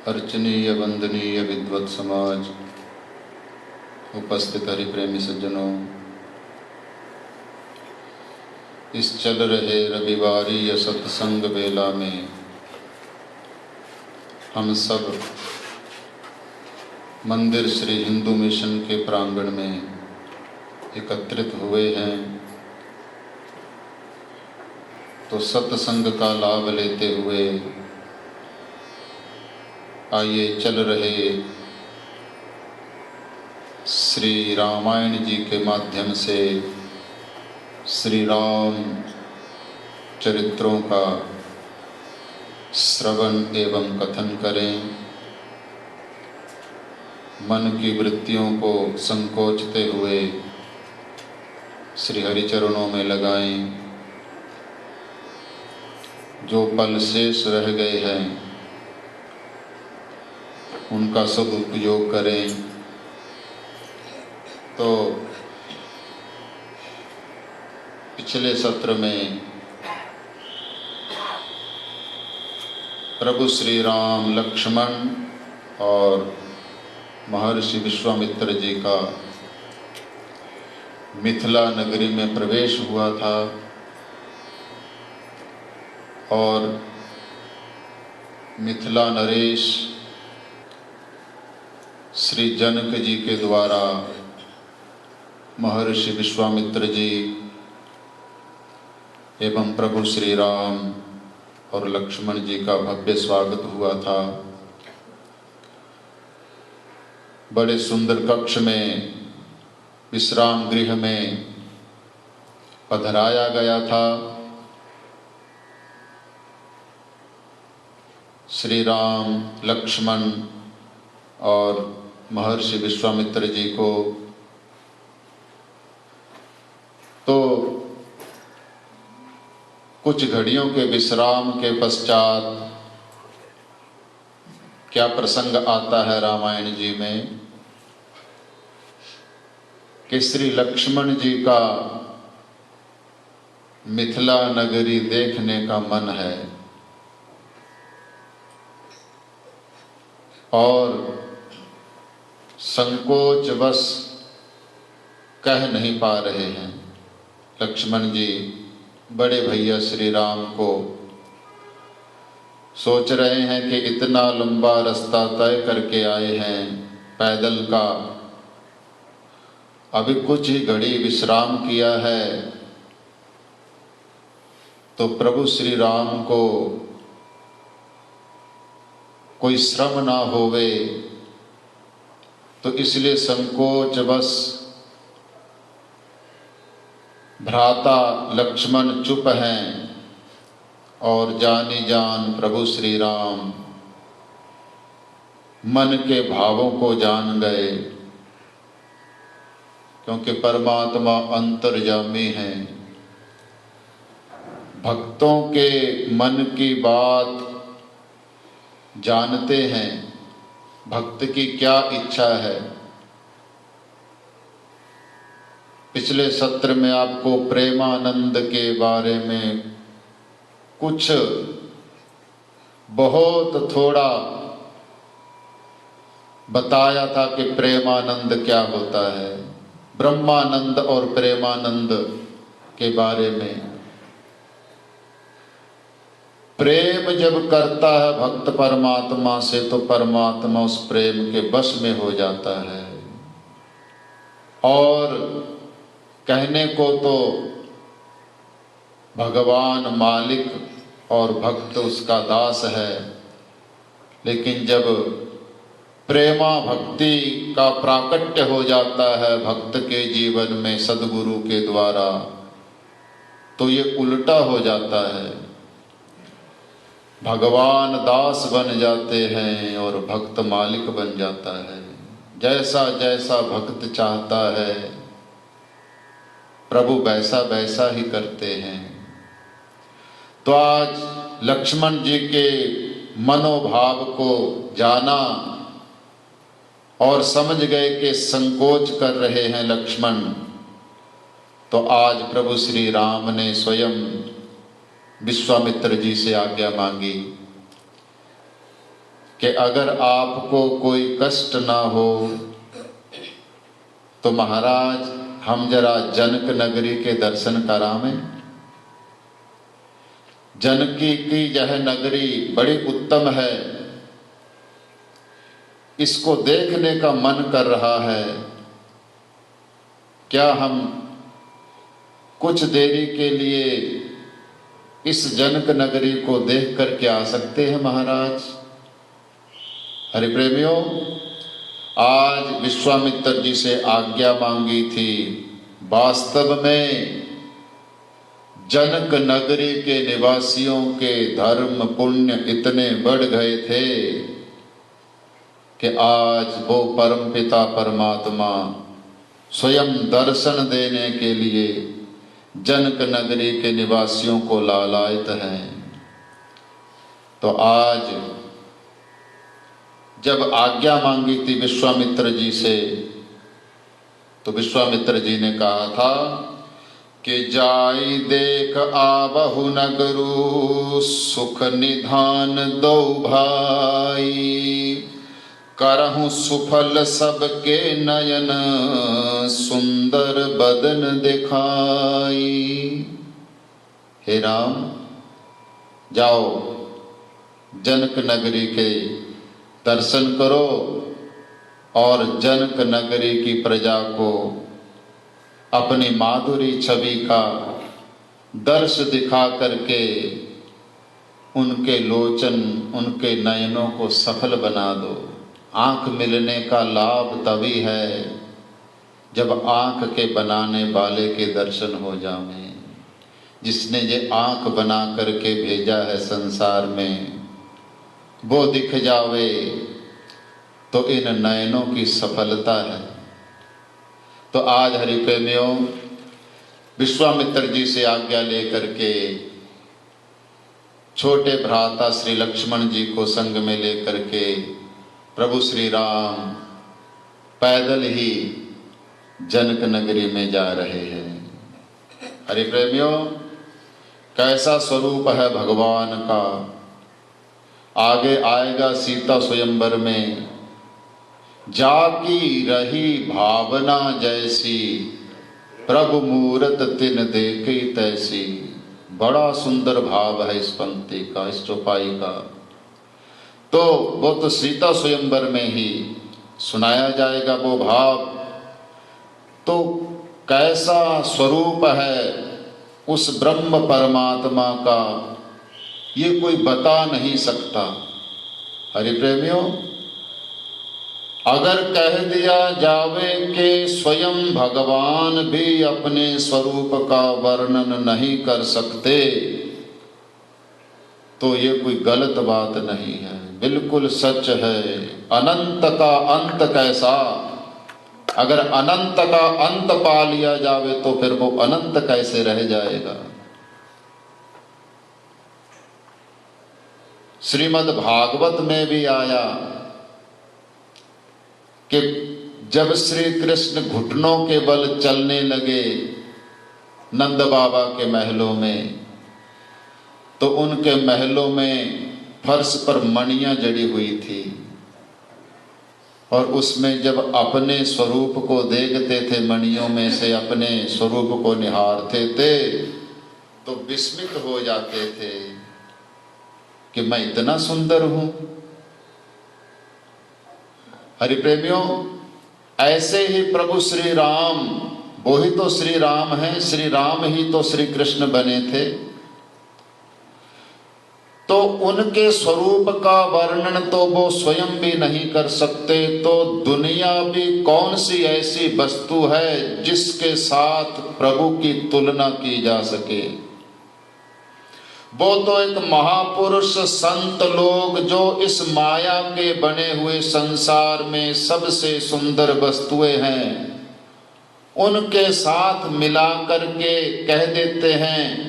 अर्चनीय वंदनीय विद्वत समाज, उपस्थित हरिप्रेमी सज्जनों, इस चल रहे रविवारी सत्संग बेला में हम सब मंदिर श्री हिंदू मिशन के प्रांगण में एकत्रित हुए हैं। तो सत्संग का लाभ लेते हुए आइए चल रहे श्री रामायण जी के माध्यम से श्री राम चरित्रों का श्रवण एवं कथन करें। मन की वृत्तियों को संकोचते हुए श्री हरि चरणों में लगाएं। जो पल शेष रह गए हैं उनका सदुपयोग करें। तो पिछले सत्र में प्रभु श्री राम, लक्ष्मण और महर्षि विश्वामित्र जी का मिथिला नगरी में प्रवेश हुआ था और मिथिला नरेश श्री जनक जी के द्वारा महर्षि विश्वामित्र जी एवं प्रभु श्री राम और लक्ष्मण जी का भव्य स्वागत हुआ था। बड़े सुंदर कक्ष में, विश्राम गृह में पधराया गया था। श्री राम, लक्ष्मण और महर्षि विश्वामित्र जी को तो कुछ घड़ियों के विश्राम के पश्चात क्या प्रसंग आता है रामायण जी में कि श्री लक्ष्मण जी का मिथिला नगरी देखने का मन है और संकोचवश कह नहीं पा रहे हैं। लक्ष्मण जी बड़े भैया श्री राम को सोच रहे हैं कि इतना लंबा रास्ता तय करके आए हैं पैदल का, अभी कुछ ही घड़ी विश्राम किया है तो प्रभु श्री राम को कोई श्रम ना होवे, तो इसलिए संकोचवश भ्राता लक्ष्मण चुप हैं और जानी जान प्रभु श्री राम मन के भावों को जान गए, क्योंकि परमात्मा अंतर्यामी हैं। भक्तों के मन की बात जानते हैं, भक्त की क्या इच्छा है। पिछले सत्र में आपको प्रेमानंद के बारे में कुछ बहुत थोड़ा बताया था कि प्रेमानंद क्या होता है। ब्रह्मानंद और प्रेमानंद के बारे में, प्रेम जब करता है भक्त परमात्मा से तो परमात्मा उस प्रेम के वश में हो जाता है। और कहने को तो भगवान मालिक और भक्त उसका दास है, लेकिन जब प्रेमा भक्ति का प्राकट्य हो जाता है भक्त के जीवन में सद्गुरु के द्वारा, तो ये उल्टा हो जाता है। भगवान दास बन जाते हैं और भक्त मालिक बन जाता है। जैसा जैसा भक्त चाहता है प्रभु वैसा वैसा ही करते हैं। तो आज लक्ष्मण जी के मनोभाव को जाना और समझ गए कि संकोच कर रहे हैं लक्ष्मण, तो आज प्रभु श्री राम ने स्वयं विश्वामित्र जी से आज्ञा मांगी कि अगर आपको कोई कष्ट ना हो तो महाराज हम जरा जनक नगरी के दर्शन करावें। जनकी की यह नगरी बड़ी उत्तम है, इसको देखने का मन कर रहा है। क्या हम कुछ देरी के लिए इस जनक नगरी को देख कर के आ सकते हैं महाराज? हरि प्रेमियों, आज विश्वामित्र जी से आज्ञा मांगी थी। वास्तव में जनक नगरी के निवासियों के धर्म पुण्य इतने बढ़ गए थे कि आज वो परमपिता परमात्मा स्वयं दर्शन देने के लिए जनक नगरी के निवासियों को लालायित हैं। तो आज जब आज्ञा मांगी थी विश्वामित्र जी से, तो विश्वामित्र जी ने कहा था कि जाई देख आबहु नगरु सुख निधान दो भाई, करहु सुफल सबके नयन सुंदर बदन दिखाई। हे राम, जाओ जनक नगरी के दर्शन करो और जनक नगरी की प्रजा को अपनी माधुरी छवि का दर्श दिखा करके उनके लोचन, उनके नयनों को सफल बना दो। आँख मिलने का लाभ तभी है जब आँख के बनाने वाले के दर्शन हो जावे। जिसने ये आँख बना करके भेजा है संसार में, वो दिख जावे तो इन नयनों की सफलता है। तो आज हरि प्रेमियों, विश्वामित्र जी से आज्ञा लेकर के छोटे भ्राता श्री लक्ष्मण जी को संग में लेकर के प्रभु श्री राम पैदल ही जनक नगरी में जा रहे हैं। हरि प्रेमियों, कैसा स्वरूप है भगवान का। आगे आएगा सीता स्वयंवर में, जाकी रही भावना जैसी, प्रभु मूरत तिन देखी तैसी। बड़ा सुंदर भाव है इस पंक्ति का, इस चौपाई का। तो वो तो सीता स्वयंवर में ही सुनाया जाएगा वो भाव। तो कैसा स्वरूप है उस ब्रह्म परमात्मा का, ये कोई बता नहीं सकता। हरि प्रेमियों, अगर कह दिया जावे कि स्वयं भगवान भी अपने स्वरूप का वर्णन नहीं कर सकते, तो ये कोई गलत बात नहीं है, बिल्कुल सच है। अनंत का अंत कैसा, अगर अनंत का अंत पा लिया जावे तो फिर वो अनंत कैसे रह जाएगा। श्रीमद् भागवत में भी आया कि जब श्री कृष्ण घुटनों के बल चलने लगे नंद बाबा के महलों में, तो उनके महलों में फर्श पर मणियां जड़ी हुई थी, और उसमें जब अपने स्वरूप को देखते थे, मणियों में से अपने स्वरूप को निहारते थे, तो विस्मित हो जाते थे कि मैं इतना सुंदर हूं। हरि प्रेमियों, ऐसे ही प्रभु श्री राम, वो ही तो श्री राम हैं, श्री राम ही तो श्री कृष्ण बने थे। तो उनके स्वरूप का वर्णन तो वो स्वयं भी नहीं कर सकते, तो दुनिया भी कौन सी ऐसी वस्तु है जिसके साथ प्रभु की तुलना की जा सके। वो तो एक महापुरुष संत लोग जो इस माया के बने हुए संसार में सबसे सुंदर वस्तुएं हैं, उनके साथ मिला करके कह देते हैं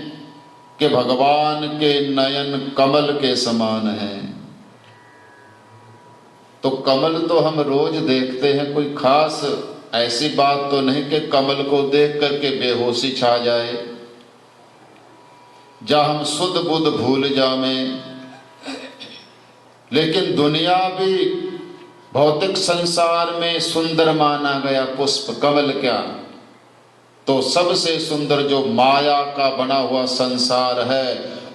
कि भगवान के नयन कमल के समान हैं। तो कमल तो हम रोज देखते हैं, कोई खास ऐसी बात तो नहीं कि कमल को देख करके बेहोशी छा जाए, जहाँ हम सुध बुध भूल जावें। लेकिन दुनिया भी भौतिक संसार में सुंदर माना गया पुष्प कमल क्या, तो सबसे सुंदर जो माया का बना हुआ संसार है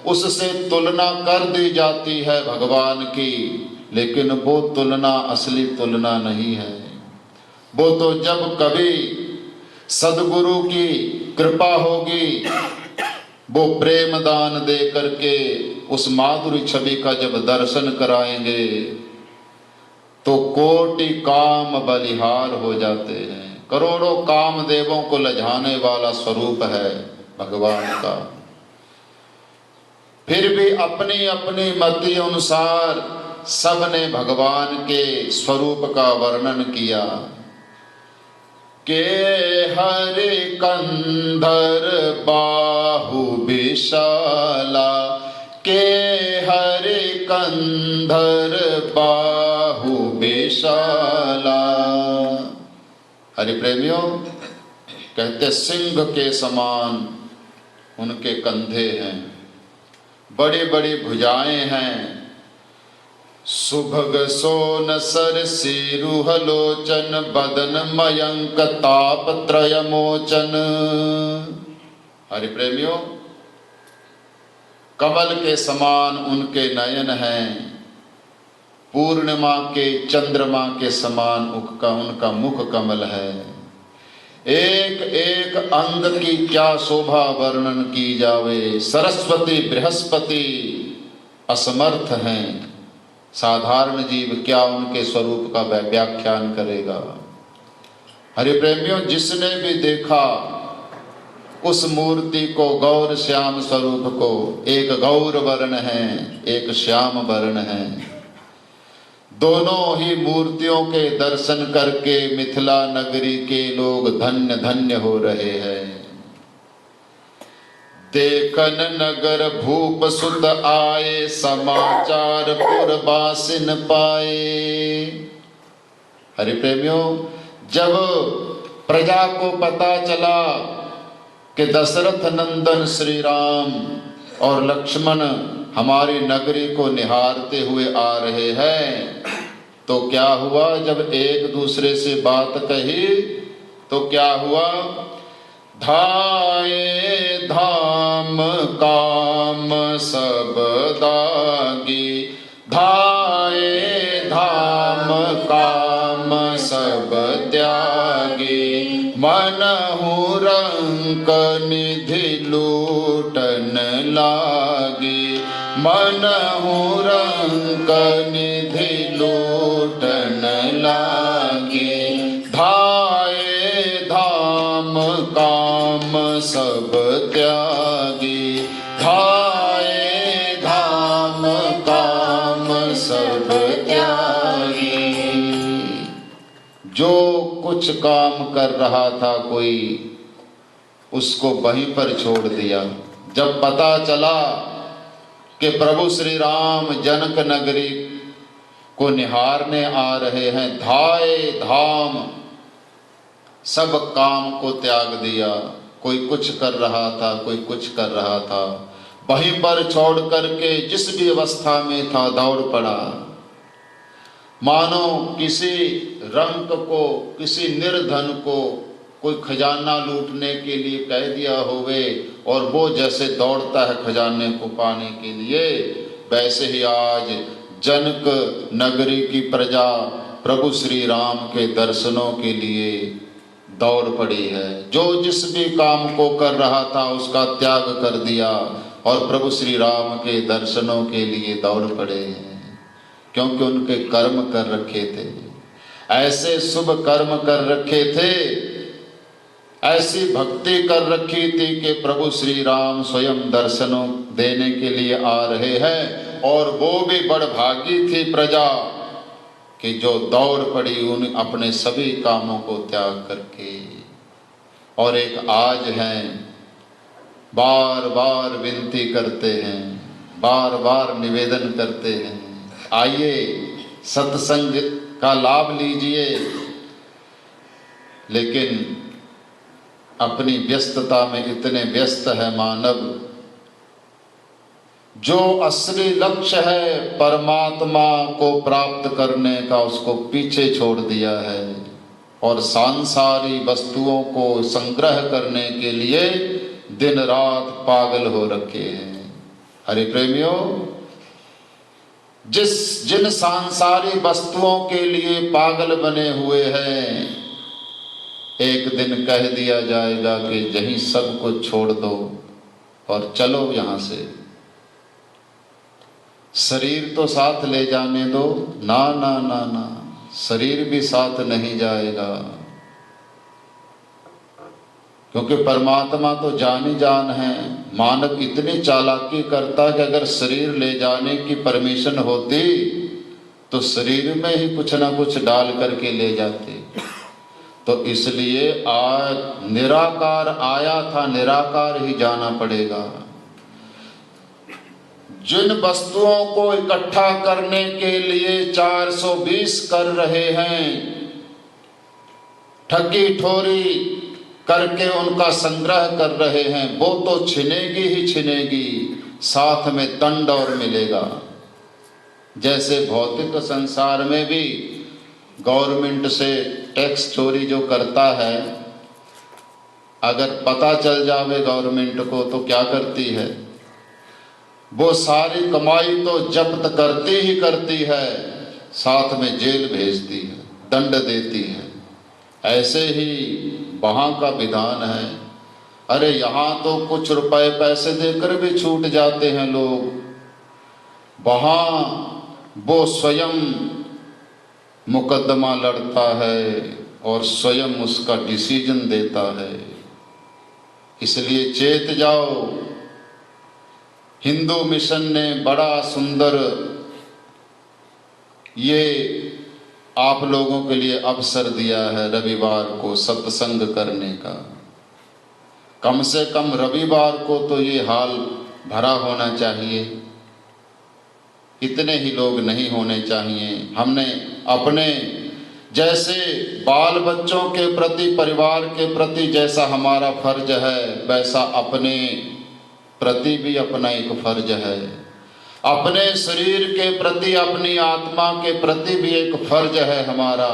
उससे तुलना कर दी जाती है भगवान की, लेकिन वो तुलना असली तुलना नहीं है। वो तो जब कभी सदगुरु की कृपा होगी, वो प्रेम दान दे करके उस माधुरी छवि का जब दर्शन कराएंगे तो कोटि काम बलिहार हो जाते हैं। करोड़ों काम देवों को लजाने वाला स्वरूप है भगवान का। फिर भी अपनी अपनी मति अनुसार सबने भगवान के स्वरूप का वर्णन किया। के हरि कंधर बाहु विशाला, के हरि कंधर बाहु विशाला। हरि प्रेमियों, कहते सिंह के समान उनके कंधे हैं, बड़ी बड़ी भुजाएं हैं। सुभग सोन सर सिरुह लोचन, बदन मयंक ताप त्रय मोचन। हरि प्रेमियों, कमल के समान उनके नयन हैं, पूर्णिमा के चंद्रमा के समान उनका मुख कमल है। एक एक अंग की क्या शोभा वर्णन की जावे। सरस्वती बृहस्पति असमर्थ हैं, साधारण जीव क्या उनके स्वरूप का व्याख्यान करेगा। हरि प्रेमियों, जिसने भी देखा उस मूर्ति को, गौर श्याम स्वरूप को, एक गौर वर्ण है एक श्याम वर्ण है, दोनों ही मूर्तियों के दर्शन करके मिथिला नगरी के लोग धन्य धन्य हो रहे हैं। देखन नगर भूप सुत आए, समाचार पुरबासिन पाए। हरि प्रेमियों, जब प्रजा को पता चला कि दशरथ नंदन श्री राम और लक्ष्मण हमारी नगरी को निहारते हुए आ रहे हैं, तो क्या हुआ, जब एक दूसरे से बात कही तो क्या हुआ, धाये धाम काम सब दागी, धाये धाम काम सब त्यागी, मनहु रंक निधि लूटन लागी, मनहु रंक निधि लूटन लागी, धाये धाम काम सब त्यागी, धाये धाम काम सब त्यागी। जो कुछ काम कर रहा था कोई, उसको वहीं पर छोड़ दिया। जब पता चला कि प्रभु श्री राम जनक नगरी को निहारने आ रहे हैं, धाये धाम सब काम को त्याग दिया। कोई कुछ कर रहा था, कोई कुछ कर रहा था, वहीं पर छोड़ करके जिस भी अवस्था में था दौड़ पड़ा। मानो किसी रंक को, किसी निर्धन को कोई खजाना लूटने के लिए कह दिया होवे और वो जैसे दौड़ता है खजाने को पाने के लिए, वैसे ही आज जनक नगरी की प्रजा प्रभु श्री राम के दर्शनों के लिए दौड़ पड़ी है। जो जिस भी काम को कर रहा था उसका त्याग कर दिया और प्रभु श्री राम के दर्शनों के लिए दौड़ पड़े हैं, क्योंकि उनके कर्म कर रखे थे, ऐसे शुभ कर्म कर रखे थे, ऐसी भक्ति कर रखी थी कि प्रभु श्री राम स्वयं दर्शनों देने के लिए आ रहे हैं। और वो भी बड़भागी थी प्रजा कि जो दौड़ पड़ी उन अपने सभी कामों को त्याग करके। और एक आज हैं, बार बार विनती करते हैं, बार बार निवेदन करते हैं, आइए सत्संग का लाभ लीजिए, लेकिन अपनी व्यस्तता में इतने व्यस्त है मानव, जो असली लक्ष्य है परमात्मा को प्राप्त करने का, उसको पीछे छोड़ दिया है और सांसारी वस्तुओं को संग्रह करने के लिए दिन रात पागल हो रखे हैं। हरि प्रेमियों, जिन सांसारी वस्तुओं के लिए पागल बने हुए हैं, एक दिन कह दिया जाएगा कि यहीं सब कुछ छोड़ दो और चलो यहां से। शरीर तो साथ ले जाने दो, ना ना ना ना, शरीर भी साथ नहीं जाएगा, क्योंकि परमात्मा तो जान ही जान है। मानव इतनी चालाकी करता कि अगर शरीर ले जाने की परमिशन होती तो शरीर में ही कुछ ना कुछ डाल करके ले जाते। तो इसलिए आज निराकार आया था, निराकार ही जाना पड़ेगा। जिन वस्तुओं को इकट्ठा करने के लिए 420 कर रहे हैं, ठगी ठोरी करके उनका संग्रह कर रहे हैं, वो तो छिनेगी ही छिनेगी, साथ में दंड और मिलेगा। जैसे भौतिक संसार में भी गवर्नमेंट से टैक्स चोरी जो करता है, अगर पता चल जावे गवर्नमेंट को तो क्या करती है, वो सारी कमाई तो जब्त करती ही करती है, साथ में जेल भेजती है, दंड देती है। ऐसे ही वहाँ का विधान है। अरे यहाँ तो कुछ रुपए पैसे देकर भी छूट जाते हैं लोग, वहाँ वो स्वयं मुकदमा लड़ता है और स्वयं उसका डिसीजन देता है। इसलिए चेत जाओ। हिंदू मिशन ने बड़ा सुंदर ये आप लोगों के लिए अवसर दिया है रविवार को सत्संग करने का। कम से कम रविवार को तो ये हाल भरा होना चाहिए, इतने ही लोग नहीं होने चाहिए। हमने अपने जैसे बाल बच्चों के प्रति, परिवार के प्रति जैसा हमारा फर्ज है, वैसा अपने प्रति भी अपना एक फर्ज है। अपने शरीर के प्रति, अपनी आत्मा के प्रति भी एक फर्ज है हमारा,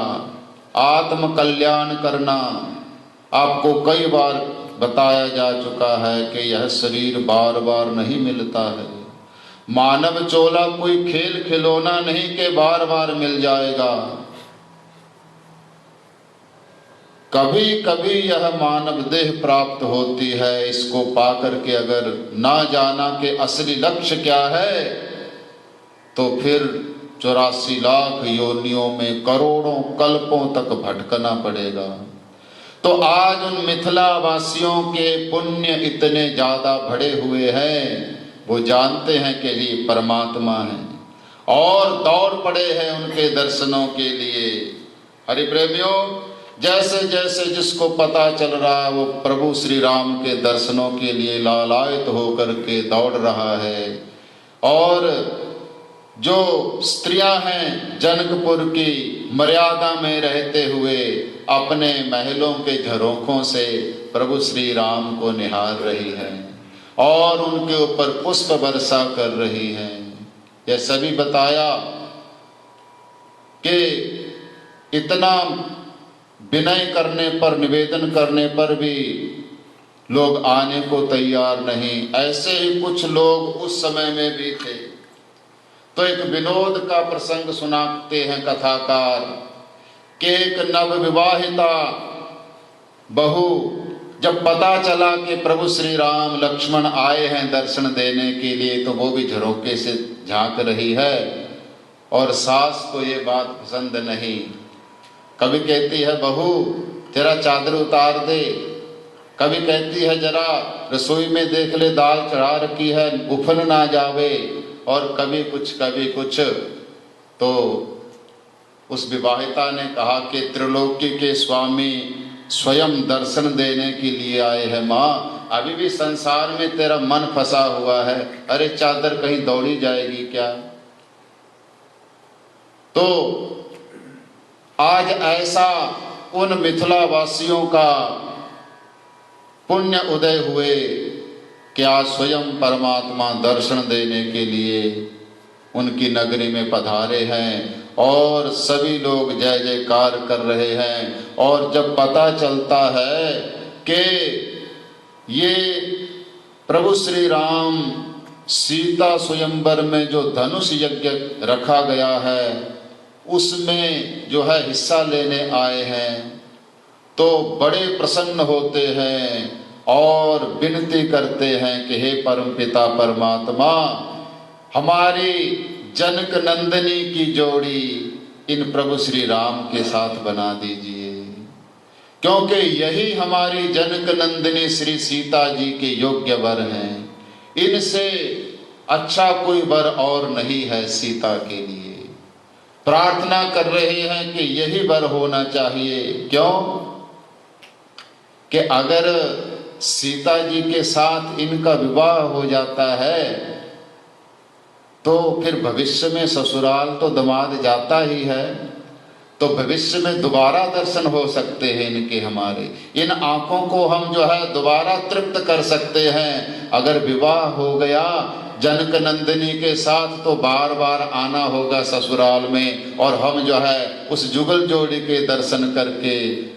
आत्म कल्याण करना। आपको कई बार बताया जा चुका है कि यह शरीर बार बार नहीं मिलता है। मानव चोला कोई खेल खिलौना नहीं कि बार बार मिल जाएगा। कभी कभी यह मानव देह प्राप्त होती है। इसको पाकर के अगर ना जाना कि असली लक्ष्य क्या है, तो फिर 84 लाख योनियों में करोड़ों कल्पों तक भटकना पड़ेगा। तो आज उन मिथिला वासियों के पुण्य इतने ज्यादा बढ़े हुए हैं, वो जानते हैं कि ये परमात्मा है और दौड़ पड़े हैं उनके दर्शनों के लिए। हरि प्रेमियों, जैसे जैसे जिसको पता चल रहा है वो प्रभु श्री राम के दर्शनों के लिए लालायित होकर के दौड़ रहा है। और जो स्त्रियां हैं जनकपुर की मर्यादा में रहते हुए अपने महलों के झरोखों से प्रभु श्री राम को निहार रही हैं और उनके ऊपर पुष्प वर्षा कर रही हैं। यह सभी बताया कि इतना विनय करने पर, निवेदन करने पर भी लोग आने को तैयार नहीं। ऐसे ही कुछ लोग उस समय में भी थे। तो एक विनोद का प्रसंग सुनाते हैं कथाकार कि एक नवविवाहिता बहू जब पता चला कि प्रभु श्री राम लक्ष्मण आए हैं दर्शन देने के लिए, तो वो भी झरोके से झांक रही है और सास को ये बात पसंद नहीं। कभी कहती है बहू तेरा चादर उतार दे, कभी कहती है जरा रसोई में देख ले दाल चढ़ा रखी है उफन ना जावे, और कभी कुछ। तो उस विवाहिता ने कहा कि त्रिलोकी के स्वामी स्वयं दर्शन देने के लिए आए हैं माँ, अभी भी संसार में तेरा मन फंसा हुआ है, अरे चादर कहीं दौड़ी जाएगी क्या। तो आज ऐसा उन मिथिला वासियों का पुण्य उदय हुए कि आज स्वयं परमात्मा दर्शन देने के लिए उनकी नगरी में पधारे हैं और सभी लोग जय जयकार कर रहे हैं। और जब पता चलता है कि ये प्रभु श्री राम सीता स्वयंवर में जो धनुष यज्ञ रखा गया है उसमें जो है हिस्सा लेने आए हैं, तो बड़े प्रसन्न होते हैं और विनती करते हैं कि हे परमपिता परमात्मा, हमारी जनक नंदिनी की जोड़ी इन प्रभु श्री राम के साथ बना दीजिए, क्योंकि यही हमारी जनक नंदिनी श्री सीता जी के योग्य वर हैं। इनसे अच्छा कोई वर और नहीं है सीता के लिए। प्रार्थना कर रहे हैं कि यही वर होना चाहिए। क्यों कि अगर सीता जी के साथ इनका विवाह हो जाता है तो फिर भविष्य में ससुराल तो दामाद जाता ही है, तो भविष्य में दोबारा दर्शन हो सकते हैं इनके। हमारे इन आंखों को हम जो है दोबारा तृप्त कर सकते हैं। अगर विवाह हो गया जनक नंदिनी के साथ तो बार बार आना होगा ससुराल में, और हम जो है उस जुगल जोड़ी के दर्शन करके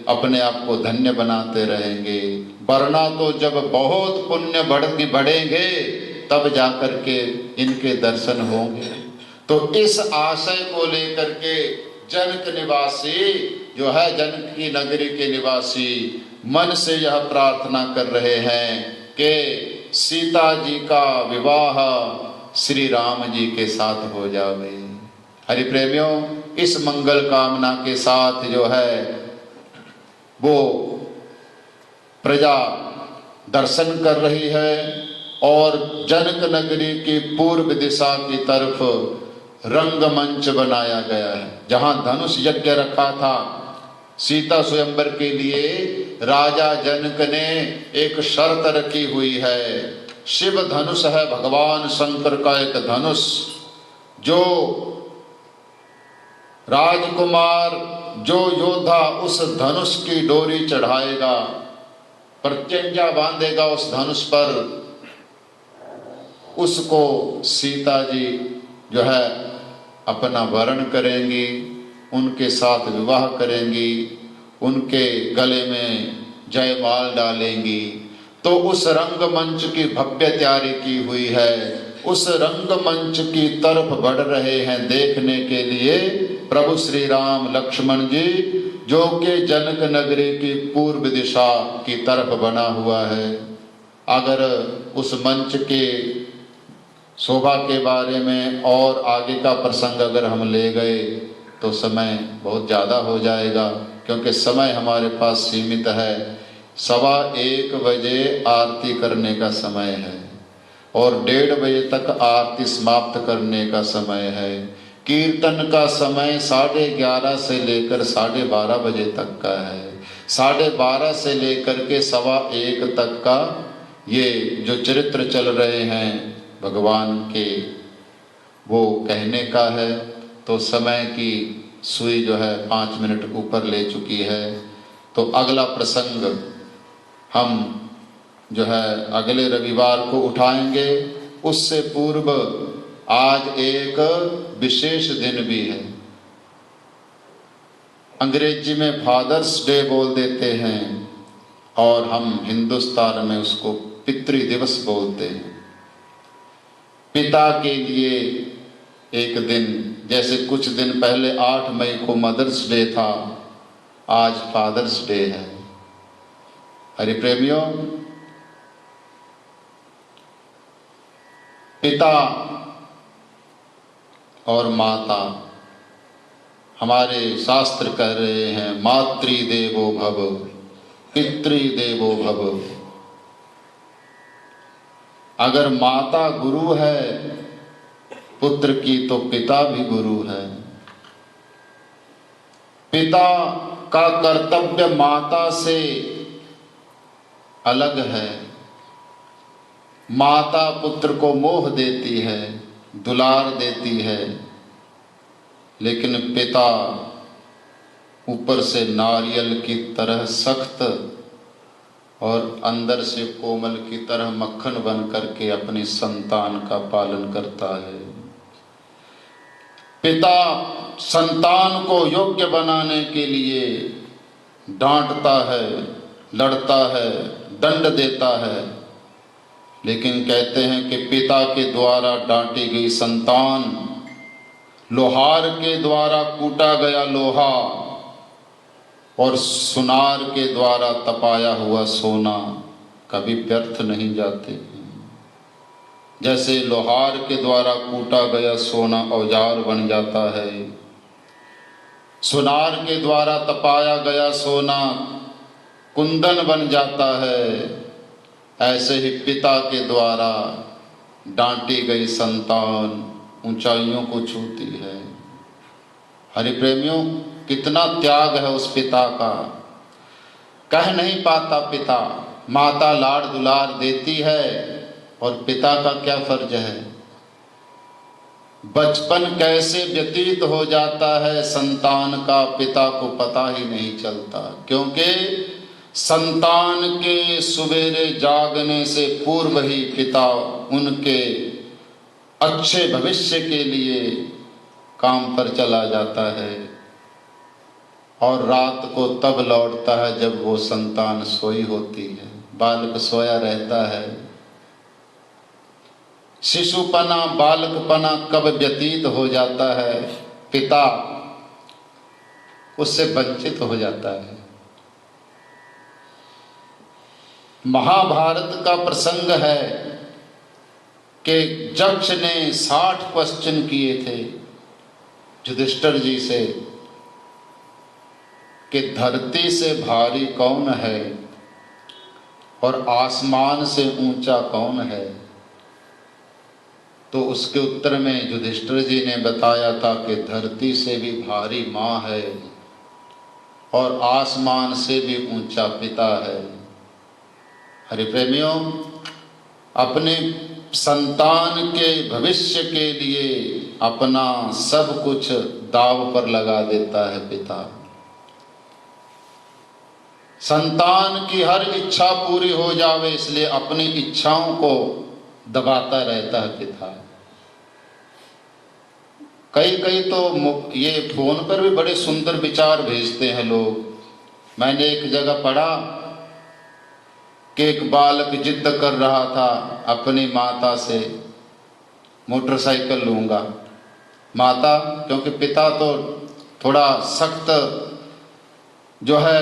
अपने आप को धन्य बनाते रहेंगे। वरना तो जब बहुत पुण्य बढ़ेंगे तब जाकर के इनके दर्शन होंगे। तो इस आशय को लेकर के जनक निवासी जो है, जनक की नगरी के निवासी मन से यह प्रार्थना कर रहे हैं कि सीता जी का विवाह श्री राम जी के साथ हो जावे। हरि प्रेमियों, इस मंगल कामना के साथ जो है वो प्रजा दर्शन कर रही है और जनक नगरी की पूर्व दिशा की तरफ रंगमंच बनाया गया है, जहां धनुष यज्ञ रखा था सीता स्वयंवर के लिए। राजा जनक ने एक शर्त रखी हुई है। शिव धनुष है भगवान शंकर का एक धनुष, जो राजकुमार जो योद्धा उस धनुष की डोरी चढ़ाएगा, प्रत्यंजा बांधेगा उस धनुष पर, उसको सीता जी जो है अपना वरण करेंगी, उनके साथ विवाह करेंगी, उनके गले में जयमाल डालेंगी। तो उस रंगमंच की भव्य तैयारी की हुई है। उस रंगमंच की तरफ बढ़ रहे हैं देखने के लिए प्रभु श्री राम लक्ष्मण जी, जो कि जनक नगरी की पूर्व दिशा की तरफ बना हुआ है। अगर उस मंच के शोभा के बारे में और आगे का प्रसंग अगर हम ले गए तो समय बहुत ज़्यादा हो जाएगा, क्योंकि समय हमारे पास सीमित है। 1:15 बजे आरती करने का समय है और 1:30 बजे तक आरती समाप्त करने का समय है। कीर्तन का समय 11:30 से लेकर 12:30 बजे तक का है। 12:30 से लेकर के 1:15 तक का ये जो चरित्र चल रहे हैं भगवान के, वो कहने का है। तो समय की सुई जो है 5 मिनट ऊपर ले चुकी है। तो अगला प्रसंग हम जो है अगले रविवार को उठाएंगे। उससे पूर्व आज एक विशेष दिन भी है। अंग्रेजी में फादर्स डे बोल देते हैं और हम हिंदुस्तान में उसको पितृ दिवस बोलते हैं। पिता के लिए एक दिन, जैसे कुछ दिन पहले 8 मई को मदर्स डे था, आज फादर्स डे है। हरि प्रेमियों, पिता और माता, हमारे शास्त्र कह रहे हैं मातृदेवो भव पितृदेवो भव। अगर माता गुरु है पुत्र की, तो पिता भी गुरु है। पिता का कर्तव्य माता से अलग है। माता पुत्र को मोह देती है, दुलार देती है, लेकिन पिता ऊपर से नारियल की तरह सख्त और अंदर से कोमल की तरह मक्खन बन करके अपनी संतान का पालन करता है। पिता संतान को योग्य बनाने के लिए डांटता है, लड़ता है, दंड देता है, लेकिन कहते हैं कि पिता के द्वारा डांटी गई संतान लोहार के द्वारा कूटा गया लोहा और सुनार के द्वारा तपाया हुआ सोना कभी व्यर्थ नहीं जाते। जैसे लोहार के द्वारा कूटा गया सोना औजार बन जाता है, सुनार के द्वारा तपाया गया सोना कुंदन बन जाता है, ऐसे ही पिता के द्वारा डांटी गई संतान ऊंचाइयों को छूती है। हरि प्रेमियों, कितना त्याग है उस पिता का, कह नहीं पाता पिता। माता लाड़ दुलार देती है और पिता का क्या फर्ज है। बचपन कैसे व्यतीत हो जाता है संतान का, पिता को पता ही नहीं चलता, क्योंकि संतान के सुबेरे जागने से पूर्व ही पिता उनके अच्छे भविष्य के लिए काम पर चला जाता है और रात को तब लौटता है जब वो संतान सोई होती है, बालक सोया रहता है। शिशुपना बालकपना कब व्यतीत हो जाता है, पिता उससे वंचित हो जाता है। महाभारत का प्रसंग है कि जक्ष ने 60 क्वेश्चन किए थे युधिष्ठिर जी से कि धरती से भारी कौन है और आसमान से ऊंचा कौन है। तो उसके उत्तर में युधिष्ठिर जी ने बताया था कि धरती से भी भारी माँ है और आसमान से भी ऊंचा पिता है। हरि प्रेमियों, अपने संतान के भविष्य के लिए अपना सब कुछ दांव पर लगा देता है पिता। संतान की हर इच्छा पूरी हो जावे इसलिए अपनी इच्छाओं को दबाता रहता है पिता। कई तो ये फोन पर भी बड़े सुंदर विचार भेजते हैं लोग। मैंने एक जगह पढ़ा कि एक बालक जिद कर रहा था अपनी माता से, मोटरसाइकिल लूंगा। माता, क्योंकि पिता तो थोड़ा सख्त जो है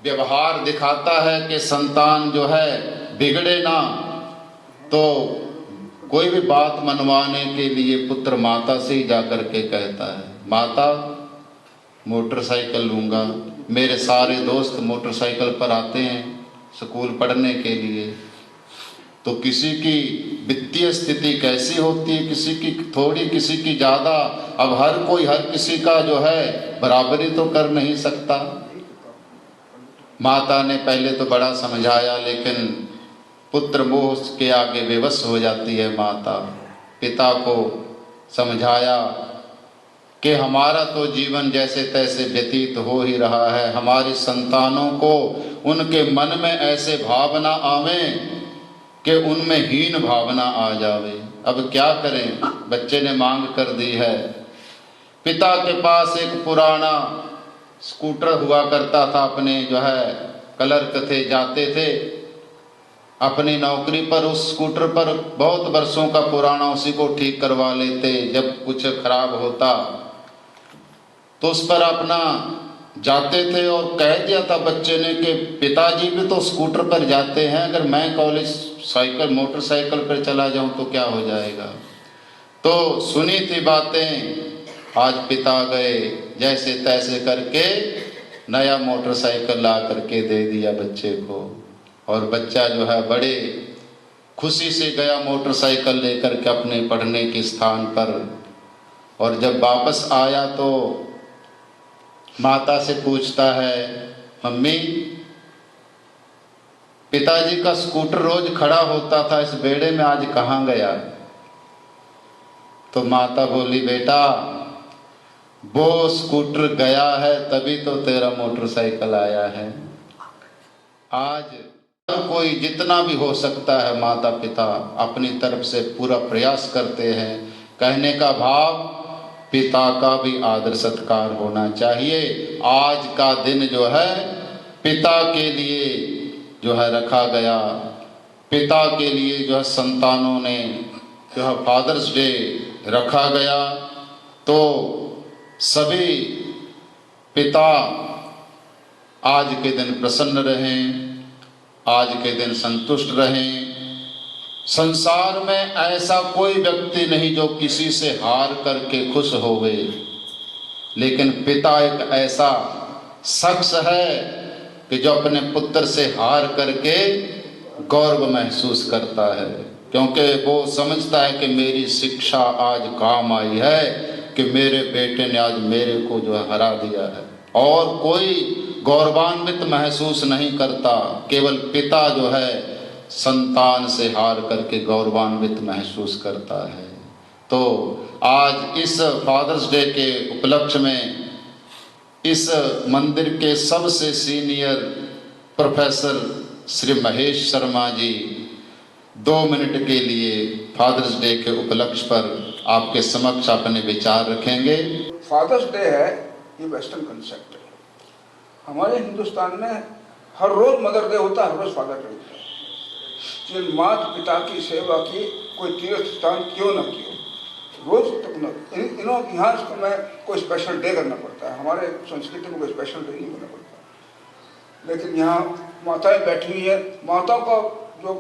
व्यवहार दिखाता है कि संतान जो है बिगड़े ना, तो कोई भी बात मनवाने के लिए पुत्र माता से ही जाकर के कहता है, माता मोटरसाइकिल लूंगा। मेरे सारे दोस्त मोटरसाइकिल पर आते हैं स्कूल पढ़ने के लिए, तो किसी की वित्तीय स्थिति कैसी होती है, किसी की थोड़ी, किसी की ज़्यादा। अब हर कोई हर किसी का जो है बराबरी तो कर नहीं सकता। माता ने पहले तो बड़ा समझाया, लेकिन पुत्र मोह के आगे विवश हो जाती है माता। पिता को समझाया कि हमारा तो जीवन जैसे तैसे व्यतीत हो ही रहा है, हमारी संतानों को उनके मन में ऐसे भावना आवे कि उनमें हीन भावना आ जावे। अब क्या करें, बच्चे ने मांग कर दी है। पिता के पास एक पुराना स्कूटर हुआ करता था, अपने जो है क्लर्क थे, जाते थे अपनी नौकरी पर, उस स्कूटर पर बहुत वर्षों का पुराना, उसी को ठीक करवा लेते। जब कुछ खराब होता तो उस पर अपना जाते थे और कह दिया था बच्चे ने कि पिताजी भी तो स्कूटर पर जाते हैं, अगर मैं कॉलेज साइकिल मोटरसाइकिल पर चला जाऊं तो क्या हो जाएगा। तो सुनी थी बातें, आज पिता गए जैसे तैसे करके नया मोटरसाइकिल ला करके दे दिया बच्चे को, और बच्चा जो है बड़े खुशी से गया मोटरसाइकिल लेकर के अपने पढ़ने के स्थान पर। और जब वापस आया तो माता से पूछता है, मम्मी पिताजी का स्कूटर रोज खड़ा होता था इस बेड़े में, आज कहाँ गया। तो माता बोली, बेटा वो स्कूटर गया है तभी तो तेरा मोटरसाइकिल आया है। आज कोई जितना भी हो सकता है माता पिता अपनी तरफ से पूरा प्रयास करते हैं। कहने का भाव, पिता का भी आदर सत्कार होना चाहिए। आज का दिन जो है पिता के लिए जो है रखा गया, पिता के लिए जो है संतानों ने जो है फादर्स डे रखा गया। तो सभी पिता आज के दिन प्रसन्न रहें, आज के दिन संतुष्ट रहें। संसार में ऐसा कोई व्यक्ति नहीं जो किसी से हार करके खुश होवे, लेकिन पिता एक ऐसा शख्स है कि जो अपने पुत्र से हार करके गौरव महसूस करता है, क्योंकि वो समझता है कि मेरी शिक्षा आज काम आई है, कि मेरे बेटे ने आज मेरे को जो हरा दिया है। और कोई गौरवान्वित महसूस नहीं करता, केवल पिता जो है संतान से हार करके गौरवान्वित महसूस करता है। तो आज इस फादर्स डे के उपलक्ष्य में इस मंदिर के सबसे senior professor Shri Mahesh Sharma ji 2 minute के लिए फादर्स डे के उपलक्ष्य पर आपके समक्ष अपने विचार रखेंगे। फादर्स डे है, ये वेस्टर्न कंसेप्ट है। हमारे हिंदुस्तान में हर रोज मदर डे होता है, हर रोज फादर डे होता है। जिन माता पिता की सेवा की कोई तीर्थ स्थान क्यों न क्यों, रोज तक न इन्हों यहाँ इसको में कोई स्पेशल डे करना पड़ता है। हमारे संस्कृति में कोई स्पेशल डे नहीं करना पड़ता, लेकिन यहाँ माताएं बैठी हुई है, माताओं का जो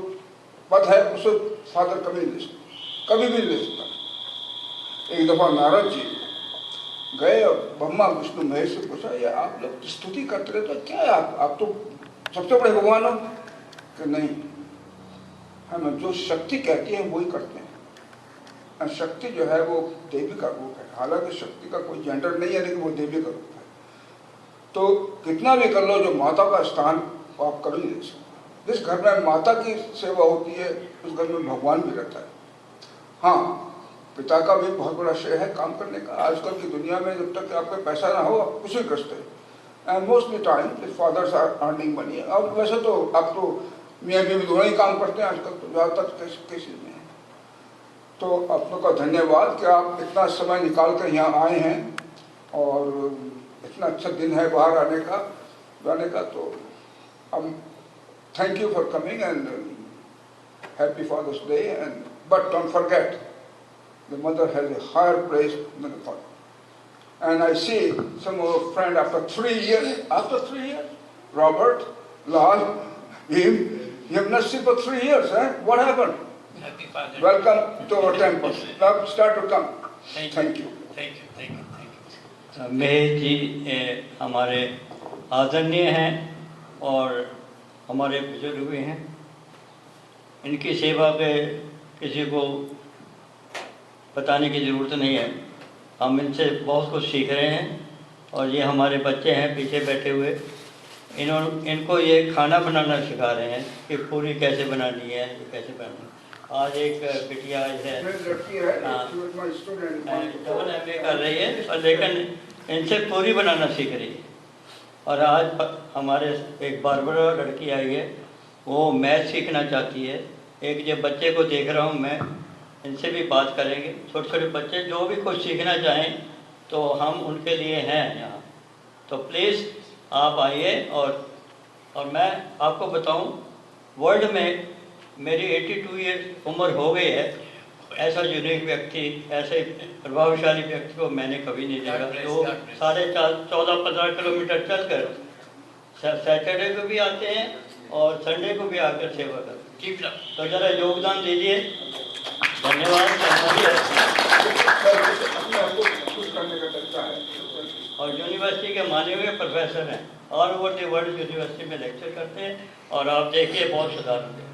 पद है उसे फादर कभी नहीं ले सकता, कभी भी नहीं ले सकता। एक दफा नारद जी गए और ब्रह्मा विष्णु महेश से पूछा, ये आप लोग स्तुति करते रहे तो क्या है, आप तो सबसे बड़े भगवान हो? कि नहीं, हम जो शक्ति कहती है वही करते हैं। शक्ति जो है वो देवी का रूप है, हालांकि शक्ति का कोई जेंडर नहीं है, लेकिन वो देवी का रूप है। तो कितना भी कर लो, जो माता का स्थान आप कभी नहीं ले सकते। जिस घर में माता की सेवा होती है उस घर में भगवान भी रहता है। हाँ, पिता का भी बहुत बड़ा श्रेय है काम करने का। आजकल की दुनिया में जब तक आपका पैसा ना हो आप कुछ भी ग्रस्त है। And most of the time the fathers are earning money. और वैसे तो आप तो मियाँ बीवी दोनों ही काम करते हैं आजकल, तो ज़्यादातर केसेस में है। तो आप लोग का धन्यवाद कि आप इतना समय निकाल कर यहाँ आए हैं, और इतना अच्छा दिन है बाहर आने का जाने का। तो हम thank you for coming and happy fathers day. And but don't forget, the mother has a higher place than the father. And I see some of our friends after 3 years, Robert, Lal, him, you have not seen for 3 years, eh? What happened? Happy Father. Welcome to our temple. Now start to come. Thank you. Mahesh ji हमारे आदरणीय हैं और हमारे बुजुर्ग भी हैं। इनकी सेवा पे किसी को बताने की ज़रूरत नहीं है, हम इनसे बहुत कुछ सीख रहे हैं। और ये हमारे बच्चे हैं पीछे बैठे हुए, इनको ये खाना बनाना सिखा रहे हैं कि पूरी कैसे बनानी है, ये कैसे बनानी है। आज एक बिटिया है, डबल MA कर रही है, और लेकिन इनसे पूरी बनाना सीख रही है। और आज हमारे एक बारबरा लड़की आई है, वो मैथ सीखना चाहती है। एक जो बच्चे को देख रहा हूँ मैं, इनसे भी बात करेंगे। छोटे छोटे बच्चे जो भी कुछ सीखना चाहें तो हम उनके लिए हैं यहाँ। तो प्लीज़ आप आइए। और मैं आपको बताऊं, वर्ल्ड में मेरी 82 ईयर उम्र हो गई है। ऐसा यूनिक व्यक्ति, ऐसे प्रभावशाली व्यक्ति को मैंने कभी नहीं देखा जो 14-15 किलोमीटर चल कर सैटरडे को भी आते हैं और संडे को भी आकर सेवा करते हैं। तो ज़रा योगदान दीजिए। धन्यवाद। और यूनिवर्सिटी के माने हुए प्रोफेसर हैं, all over the world university में लेक्चर करते हैं, और आप देखिए बहुत सुधार होंगे।